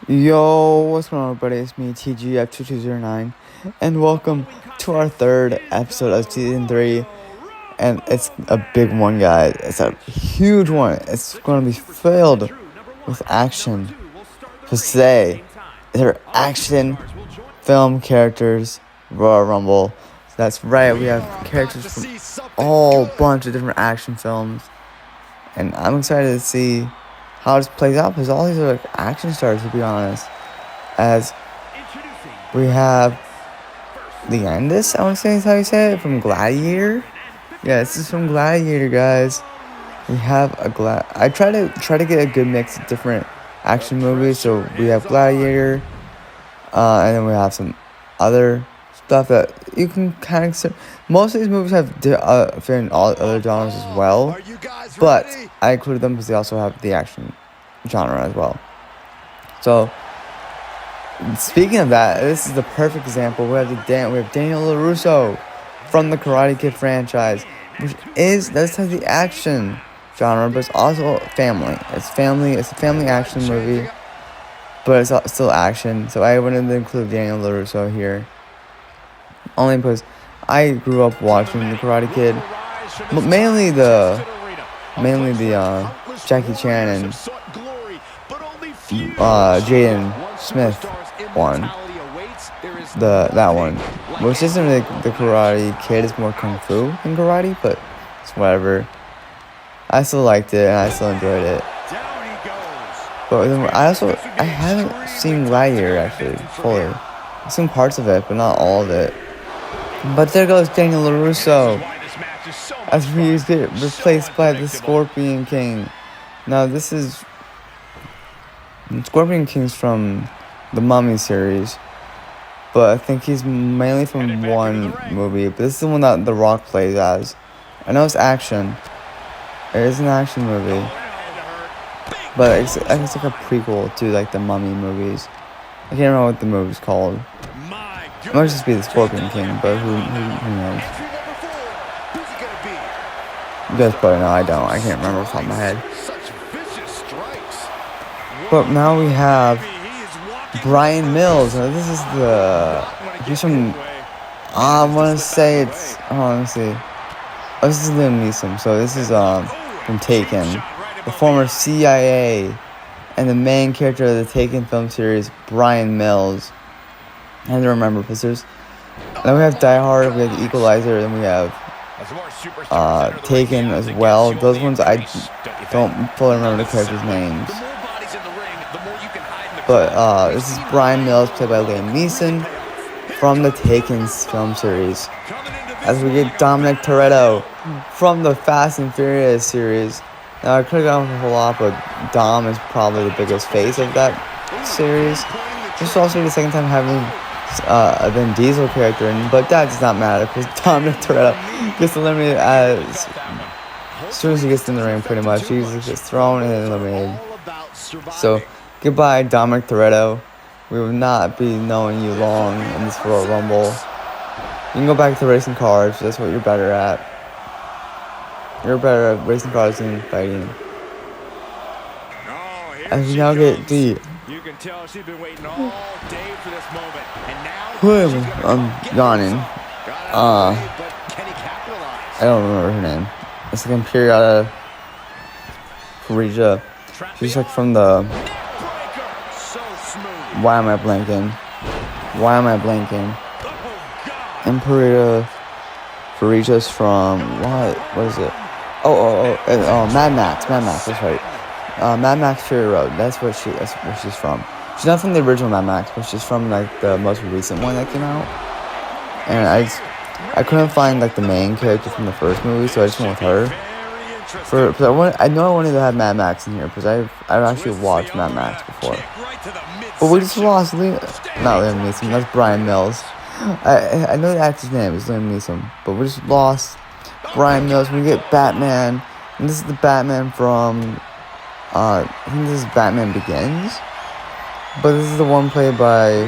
Yo, what's going on, everybody? It's me, TGF2209, and welcome to our third episode of season 3. And it's a big one, guys. It's a huge one. It's going to be filled with action. So today, there are action film characters, Royal Rumble. So that's right, we have characters from all bunch of different action films. And I'm excited to see how this plays out, because all these are like action stars, to be honest. As we have Leandis, I want to say is how you say it, from Gladiator. Yeah, this is from Gladiator, guys. We have I try to get a good mix of different action movies. So we have Gladiator, and then we have some other stuff that you can kind of. Most of these movies have fit in all other genres as well, but I included them because they also have the action genre as well. So, speaking of that, this is the perfect example. We have Daniel LaRusso from the Karate Kid franchise, which has the action genre, but it's also family. It's a family action movie, but it's still action. So I wanted to include Daniel LaRusso here, only because I grew up watching the Karate Kid, but mainly the Jackie Chan and Jaden Smith one. That one, which isn't really the Karate Kid, it's more Kung Fu than karate, but it's whatever. I still liked it and I still enjoyed it. But then I haven't seen Gladiator actually fully. I've seen parts of it, but not all of it. But there goes Daniel LaRusso, as we get replaced by the Scorpion King. Now this is Scorpion King's from the Mummy series, but I think he's mainly from one movie. But this is the one that The Rock plays as. I know it's action. It is an action movie, but it's like a prequel to like the Mummy movies. I can't remember what the movie's called. It might just be the Scorpion King, but who knows? You guys probably know. I don't. I can't remember off the top of my head. But now we have Brian Mills. Now this is he's from, I want to say it's, let me see. Oh, this is Liam Neeson. So this is from Taken, the former CIA and the main character of the Taken film series, Brian Mills. I have to remember, because then we have Die Hard, we have The Equalizer, and we have Taken as well. Those ones I don't fully remember the characters' names. But this is Brian Mills, played by Liam Neeson, from the Taken film series. As we get Dominic Toretto from the Fast and Furious series. Now I could have gone with a whole lot, but Dom is probably the biggest face of that series. This will also be the second time having a Vin Diesel character in, but that does not matter, because Dominic Toretto gets eliminated as soon as he gets in the ring, pretty much. He just gets thrown and eliminated. So, goodbye, Dominic Toretto. We will not be knowing you long in this Royal Rumble. You can go back to racing cars. That's what you're better at. You're better at racing cars than fighting. As we now get the... You can tell she's been waiting all day for this moment. And now I'm yawning. I don't remember her name. It's like Imperiata Parija. She's like from the... Why am I blanking? Imperiata Parija's from... What is it? Mad Max, that's right. Mad Max Fury Road, that's where she's from. She's not from the original Mad Max, but she's from like the most recent one that came out. And I couldn't find like the main character from the first movie, so I just went with her. I know I wanted to have Mad Max in here, because I've actually watched Mad Max before. But we just lost Liam Neeson, that's Brian Mills. I know the actor's name is Liam Neeson, but we just lost Brian Mills. We get Batman, and this is the Batman from, I think this is Batman Begins, but this is the one played by,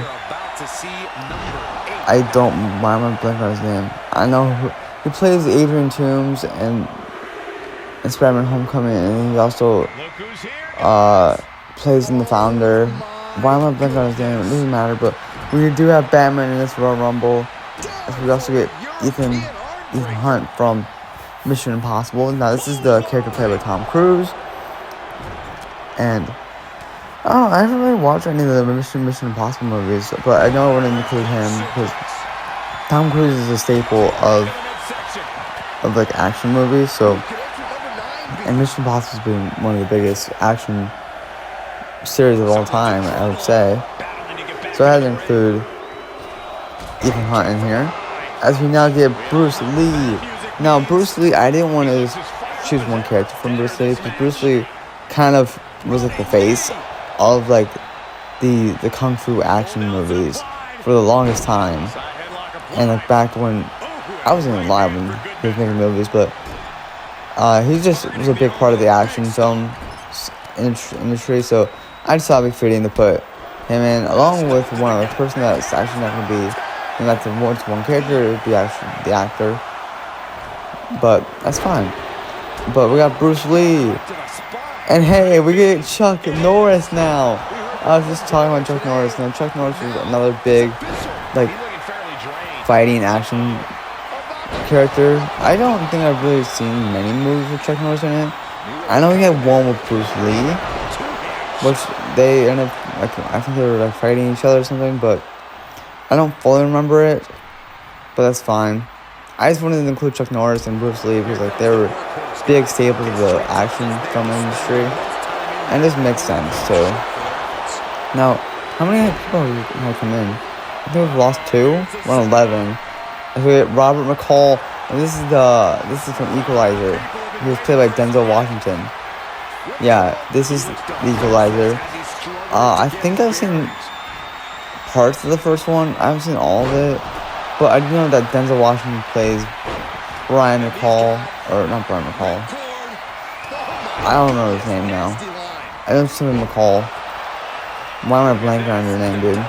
why am I blanking on his name? I know he plays Adrian Toomes and Spider-Man Homecoming, and he also plays in The Founder. Why am I blanking on his name? It doesn't matter, but we do have Batman in this Royal Rumble. We also get Ethan Hunt from Mission Impossible. Now, this is the character played by Tom Cruise. And I haven't really watched any of the Mission Impossible movies, but I know I want to include him because Tom Cruise is a staple of like action movies. So, and Mission Impossible has been one of the biggest action series of all time, I would say. So I had to include Ethan Hunt in here. As we now get Bruce Lee. Now, Bruce Lee, I didn't want to choose one character from Bruce Lee because Bruce Lee kind of was like the face of like the kung fu action movies for the longest time. And like back when I wasn't even alive when he was making movies, but he just was a big part of the action film industry. So I just thought it'd be fitting to put him in along with one other person that's actually not going to be, and that's one character. It would be actually the actor, but that's fine. But we got Bruce Lee, and hey, we get Chuck Norris now. I was just talking about Chuck Norris. Now Chuck Norris is another big, like, fighting action character. I don't think I've really seen many movies with Chuck Norris in it. I know he had one with Bruce Lee, which they ended up, like, I think they were like fighting each other or something, but I don't fully remember it. But that's fine. I just wanted to include Chuck Norris and Bruce Lee because like they were big staples of the action film industry, and this makes sense too. Now, how many people have come in? I think we've lost 2. We're on 11. We get Robert McCall, and this is from Equalizer. He was played by Denzel Washington. Yeah, this is the Equalizer. I think I've seen parts of the first one. I haven't seen all of it, but I do know that Denzel Washington plays Brian McCall, or not Brian McCall. I don't know his name now. I don't see McCall. Why am I blanking on your name, dude?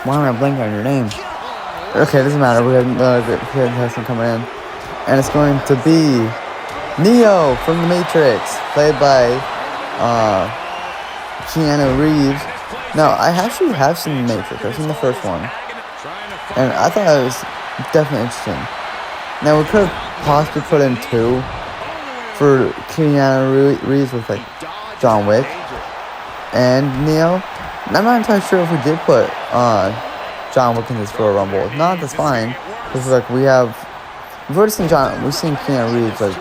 Why am I blanking on your name? Okay, it doesn't matter. We have good contestant coming in, and it's going to be Neo from The Matrix, played by Keanu Reeves. Now, I actually have seen The Matrix. I've seen the first one, and I thought it was definitely interesting. Now, we could have possibly put in 2 for Keanu Reeves with like John Wick and Neo. I'm not entirely sure if we did put John Wick in this Royal Rumble. If not, that's fine. Because like we've already seen we've seen Keanu Reeves, like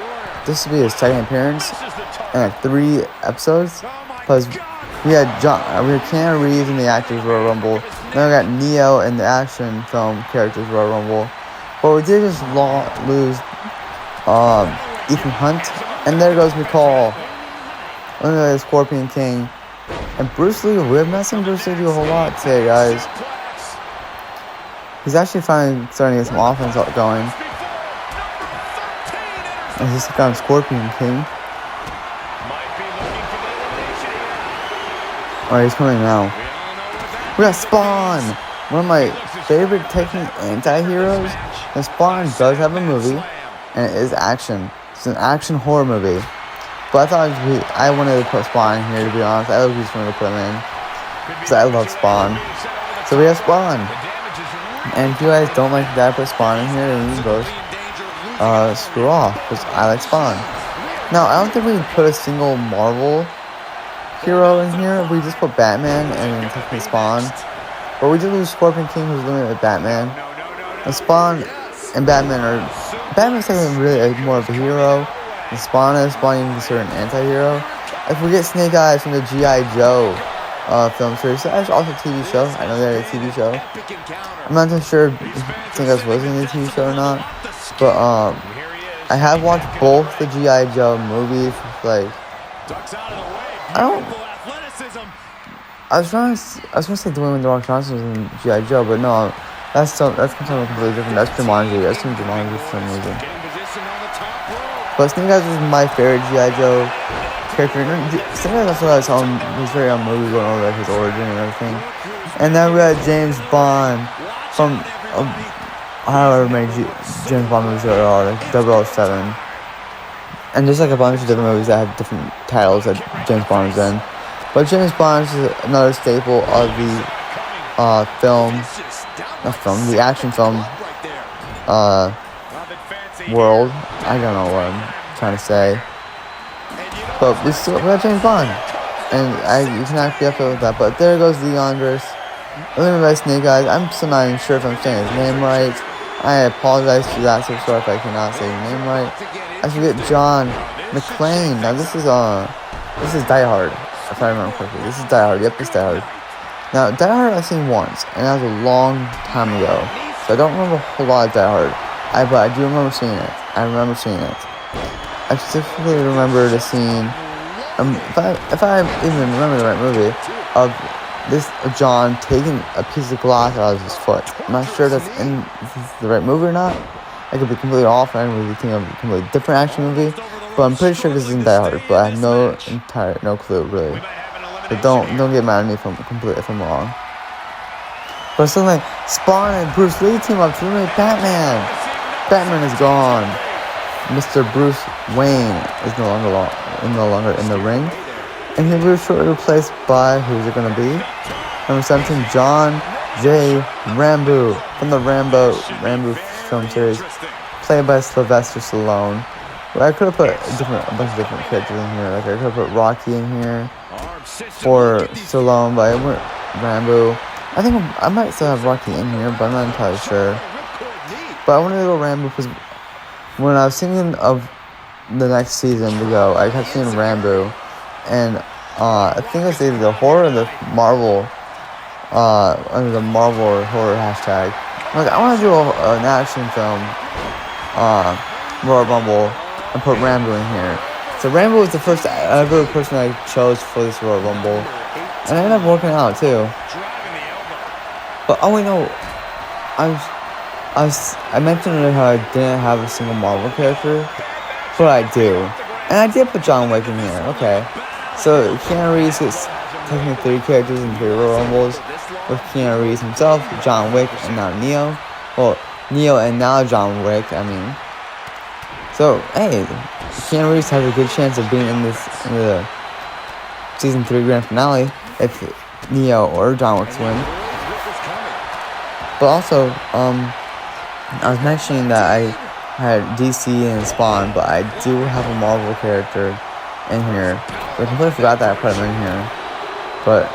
this will be his second appearance in like 3 episodes. Because we had Keanu Reeves in the actors Royal Rumble. Then we got Neo in the action film characters Royal Rumble. But we did just lose Ethan Hunt, and there goes McCall. Look at the Scorpion King. And Bruce Lee, we have not seen Bruce Lee do a whole lot today, guys. He's actually finally starting to get some offense going. And he's got Scorpion King. Alright, he's coming now. We got Spawn! One of my favorite Tekken anti-heroes. And Spawn does have a movie, and it is action. It's an action horror movie. But I wanted to put Spawn in here, to be honest. I just wanted to put him in, because I love Spawn. So we have Spawn. And if you guys don't like that I put Spawn in here, then you can go screw off, because I like Spawn. Now, I don't think we put a single Marvel hero in here. We just put Batman and then technically Spawn. But we did lose Scorpion King, who's limited with Batman. And Spawn and Batman are... Batman's technically really more of a hero. And Spawn is considered an anti-hero. If we get Snake Eyes from the G.I. Joe film series, that's also a TV show. I know they had a TV show. I'm not too sure if Snake Eyes was in the TV show or not. But I have watched both the G.I. Joe movies. Like, I was gonna say Dwayne The Rock Johnson was in G.I. Joe, but no, that's something completely different. That's Jumanji. I've seen Jumanji for some reason. But Snake Eyes was my favorite G.I. Joe character. Snake Eyes, that's what I was telling him. He was very on movie going over like his origin and everything. And then we got James Bond from however many James Bond movies there are, like 007. And just like a bunch of different movies that have different titles that James Bond is in. But James Bond is another staple of the the action film world. I don't know what I'm trying to say. But we got James Bond. And you cannot be upset with that. But there goes Leandris. Eliminated by Snake Eyes. I'm still not even sure if I'm saying his name right. I apologize to that superstar if I cannot say his name right. I forget John McClane. Now this is Die Hard, if I remember correctly. This is Die Hard. Yep, it's Die Hard. Now Die Hard I've seen once, and that was a long time ago. So I don't remember a whole lot of Die Hard. But I do remember seeing it. I remember seeing it. I specifically remember the scene. If I even remember the right movie, of John taking a piece of glass out of his foot. I'm not sure if that's in the right movie or not. I could be completely off. I could be thinking of a completely different action movie, but I'm pretty sure this is in Die Hard. But I have no clue really. But don't get mad at me if I'm wrong. But something like Spawn and Bruce Lee team up to eliminate Batman. Batman is gone. Mr. Bruce Wayne is no longer in the ring. And he was shortly replaced by, who's it going to be? Number 17, John J. Rambo from the Rambo film series, played by Sylvester Stallone. Well, I could have put a bunch of different characters in here. Like I could have put Rocky in here for Stallone, but I went Rambo. I think I might still have Rocky in here, but I'm not entirely sure. But I wanted to go Rambo because when I was thinking of the next season to go, I kept seeing Rambo. And I think it's either the horror or the Marvel, under the Marvel or horror hashtag. Like, I want to do an action film, Royal Rumble, and put Rambo in here. So Rambo was the first ever person I chose for this Royal Rumble, and I ended up working out too. But oh wait, no, I mentioned earlier how I didn't have a single Marvel character, but I do, and I did put John Wick in here. Okay. So Keanu Reeves gets technically 3 characters in 3 Royal Rumbles, with Keanu Reeves himself, John Wick, and now Neo. Well, Neo and now John Wick, I mean. So, hey, Keanu Reeves has a good chance of being in the Season 3 Grand Finale if Neo or John Wick win. But also, I was mentioning that I had DC and Spawn, but I do have a Marvel character in here. I completely forgot that I put him in here. But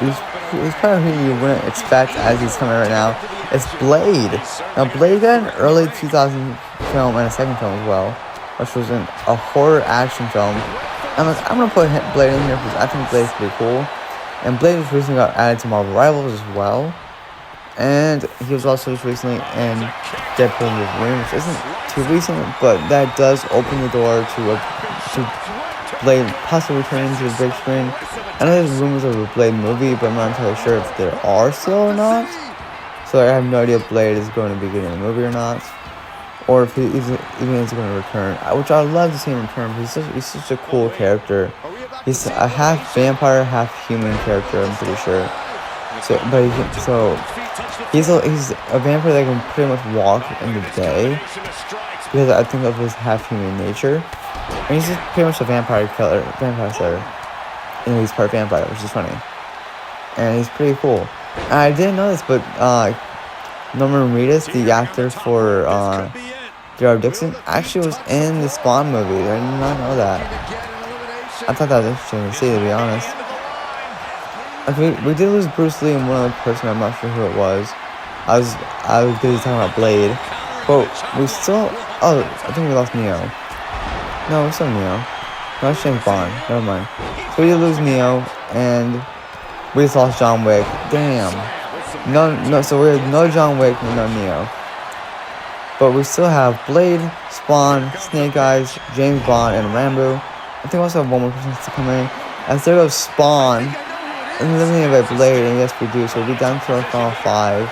he's probably who you wouldn't expect as he's coming right now. It's Blade. Now Blade got an early 2000 film and a second film as well, which was a horror action film. And I'm gonna put Blade in here because I think Blade's pretty cool. And Blade was recently got added to Marvel Rivals as well. And he was also just recently in Deadpool and Wolverine, which isn't too recent, but that does open the door to Blade possibly returning to the big screen. I know there's rumors of a Blade movie, but I'm not entirely sure if there are still or not. So I have no idea if Blade is going to be getting a movie or not, or if he even is going to return. Which I would love to see him return. He's such a cool character. He's a half vampire, half human character. I'm pretty sure. He's a vampire that can pretty much walk in the day, because I think of his half human nature. And he's just pretty much a vampire slayer. And he's part vampire, which is funny. And he's pretty cool. And I didn't know this, but Norman Reedus, the actor for Gerard Dixon, actually was in the Spawn movie. I did not know that. I thought that was interesting to see, to be honest. We did lose Bruce Lee and one other person, I'm not sure who it was. I was busy talking about Blade. But we still... Oh, I think we lost Neo. No, we're still Neo. No, it's James Bond. Never mind. So we did lose Neo, and we just lost John Wick. Damn. No, so we have no John Wick and no Neo. But we still have Blade, Spawn, Snake Eyes, James Bond, and Rambo. I think we also have one more person to come in. As there goes Spawn, eliminated by Blade, and yes we do, so we'll be down to our final 5.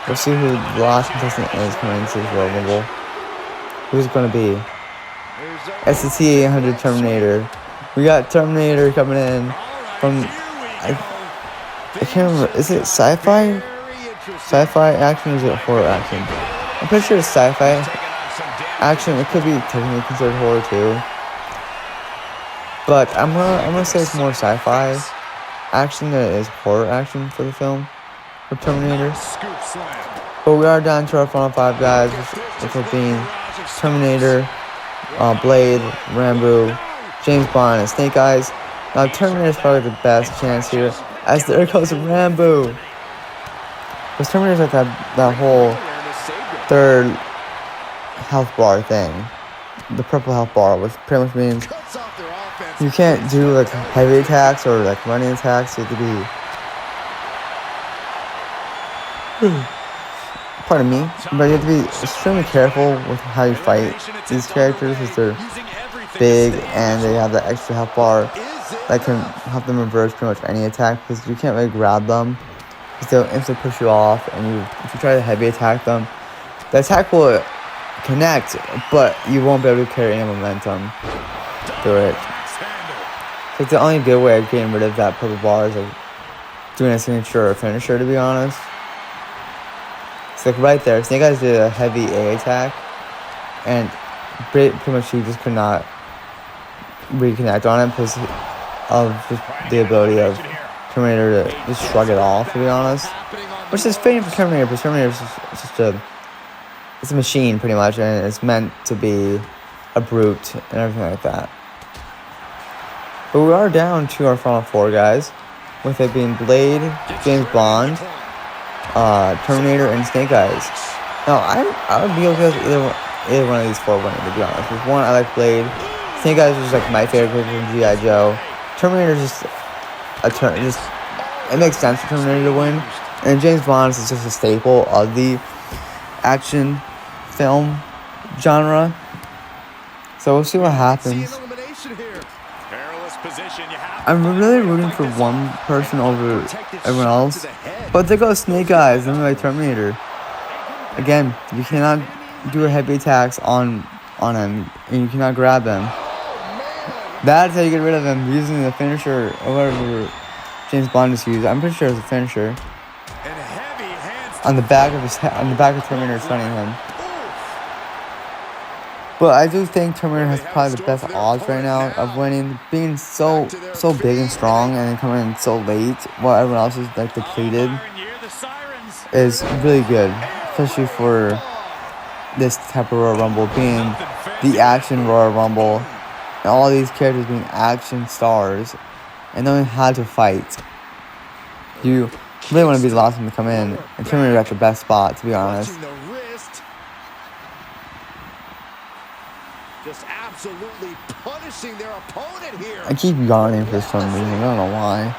We'll see who the last contestant is coming into this Royal Rumble. Who's it gonna be? It's the T-800 Terminator. We got Terminator coming in from... I can't remember, is it sci-fi? Sci-fi action or is it horror action? I'm pretty sure it's sci-fi action. It could be technically considered horror too. But I'm gonna say it's more sci-fi action than it is horror action for the film for Terminator. But we are down to our final 5 guys, which will be Terminator, Blade, Rambo, James Bond, and Snake Eyes. Now Terminator is probably the best chance here, as there goes Rambo. Because Terminator's like that whole third health bar thing, the purple health bar, which pretty much means you can't do like heavy attacks or like running attacks. You have to be, pardon me, but you have to be extremely careful with how you fight these characters because they're big and they have that extra health bar that can help them reverse pretty much any attack because you can't really grab them because they'll instantly push you off, and if you try to heavy attack them, the attack will connect, but you won't be able to carry any momentum through it. So it's the only good way of getting rid of that purple bar is like doing a signature or finisher, to be honest. It's like right there, Snake Eyes did a heavy A attack, and pretty much he just could not reconnect on it because of just the ability of Terminator to just shrug it off, to be honest. Which is fitting for Terminator, because Terminator is just it's a machine pretty much, and it's meant to be a brute and everything like that. But we are down to our final 4 guys, with it being Blade, James Bond, Terminator, and Snake Eyes. Now, I would be okay with either one of these 4 winning, to be honest. Because one, I like Blade. Snake Eyes is like my favorite character from G.I. Joe. Terminator is just it makes sense for Terminator to win. And James Bond is just a staple of the action film genre. So we'll see what happens. I'm really rooting for one person over everyone else, but there goes Snake Eyes, and like Terminator. Again, you cannot do heavy attacks on him, and you cannot grab him. That's how you get rid of him, using the finisher or whatever James Bond is used. I'm pretty sure it's a finisher. On the back of Terminator, stunning him. But I do think Terminator has probably the best odds right now of winning, being so big and strong, and then coming in so late while everyone else is like depleted is really good, especially for this type of Royal Rumble being the action Royal Rumble, and all these characters being action stars and knowing how to fight. You really want to be the last one to come in, and Terminator got your best spot, to be honest. Just absolutely punishing their opponent here. I keep yawning for some reason. I don't know why.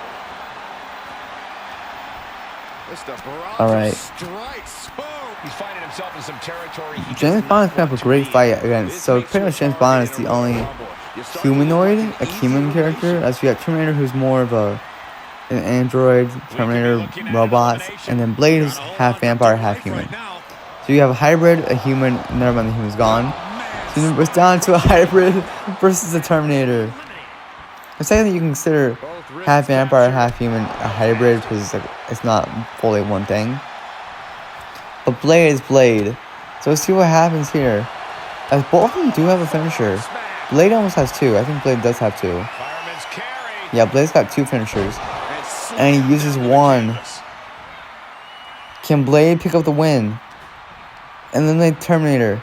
Alright. He's finding himself in some territory. James Bond is putting up a great fight against. So pretty much James Bond is the only humanoid, a human character. As you got Terminator, who's more of an android, Terminator robot, and then Blade is half vampire, half human. So you have a hybrid, a human. Never mind, the human's gone. So it's down to a hybrid versus a Terminator. The second thing you can consider half vampire, half human, a hybrid, because it's not fully one thing. But Blade is Blade. So let's see what happens here. As both of them do have a finisher. Blade almost has 2. I think Blade does have 2. Yeah, Blade's got 2 finishers. And he uses 1. Can Blade pick up the win? And then the Terminator.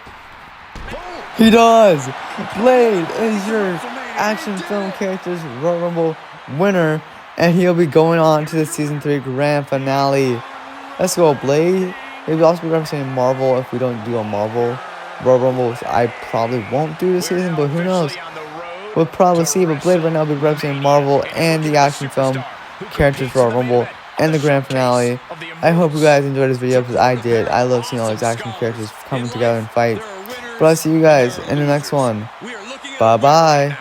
He does! Blade is your action film character's Royal Rumble winner, and he'll be going on to the Season 3 Grand Finale. Let's go, Blade. He'll also be representing Marvel if we don't do a Marvel Royal Rumble, which I probably won't do this season, but who knows? We'll probably see, but Blade right now will be representing Marvel and the action film characters Royal Rumble and the Grand Finale. I hope you guys enjoyed this video, because I did. I love seeing all these action characters coming together and fight. But I'll see you guys in the next one. Bye-bye.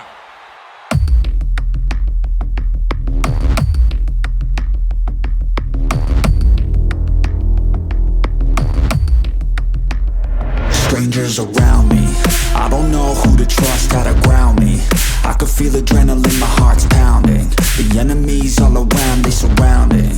Strangers around me, I don't know who to trust, how to ground me. I could feel adrenaline, my heart's pounding. The enemies all around, they surrounding.